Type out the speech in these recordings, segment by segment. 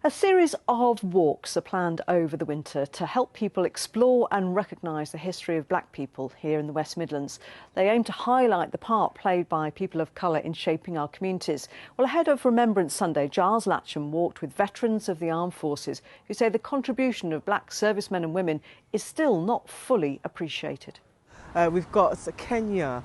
A series of walks are planned over the winter to help people explore and recognise the history of black people here in the West Midlands. They aim to highlight the part played by people of colour in shaping our communities. Well, ahead of Remembrance Sunday, Giles Latcham walked with veterans of the armed forces who say the contribution of black servicemen and women is still not fully appreciated. We've got Kenya,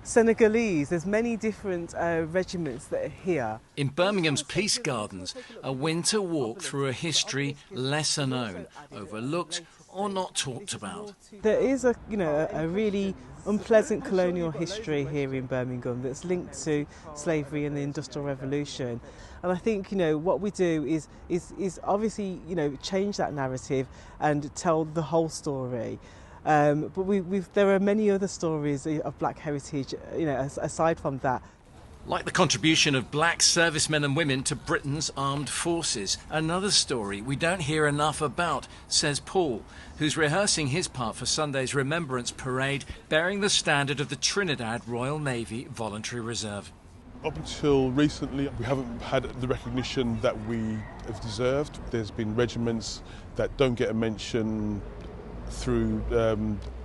Senegalese, there's many different regiments that are here. In Birmingham's Peace Gardens, a winter walk through a history lesser known, overlooked or not talked about. There is a really unpleasant colonial history here in Birmingham that's linked to slavery and the Industrial Revolution. And I think, what we do is obviously, change that narrative and tell the whole story. But there are many other stories of black heritage, aside from that. Like the contribution of black servicemen and women to Britain's armed forces. Another story we don't hear enough about, says Paul, who's rehearsing his part for Sunday's Remembrance Parade, bearing the standard of the Trinidad Royal Navy Voluntary Reserve. Up until recently, we haven't had the recognition that we have deserved. There's been regiments that don't get a mention through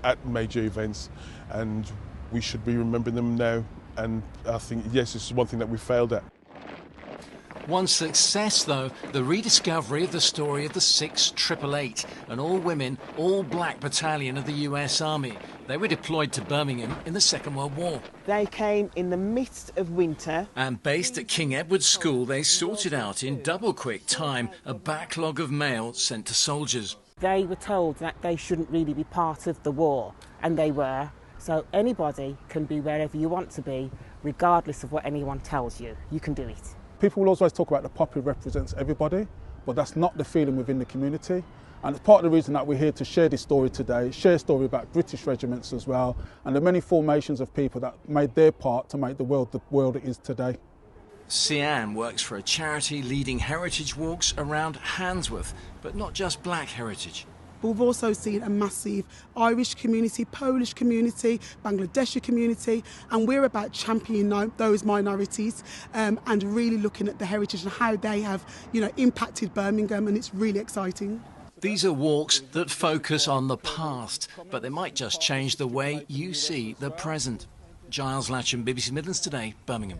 at major events, and we should be remembering them now. And I think, yes, this is one thing that we failed at. One success, though, the rediscovery of the story of the 688, an all-women, all-black battalion of the US Army. They were deployed to Birmingham in the Second World War. They came in the midst of winter. And based at King Edward's School, they sorted out in double-quick time a backlog of mail sent to soldiers. They were told that they shouldn't really be part of the war, and they were. So anybody can be wherever you want to be, regardless of what anyone tells you. You can do it. People will always talk about the poppy represents everybody, but that's not the feeling within the community. And it's part of the reason that we're here to share this story today, share a story about British regiments as well, and the many formations of people that made their part to make the world it is today. Sian works for a charity leading heritage walks around Handsworth, but not just black heritage. We've also seen a massive Irish community, Polish community, Bangladeshi community, and we're about championing those minorities and really looking at the heritage and how they have, impacted Birmingham, and it's really exciting. These are walks that focus on the past, but they might just change the way you see the present. Giles Latcham, BBC Midlands Today, Birmingham.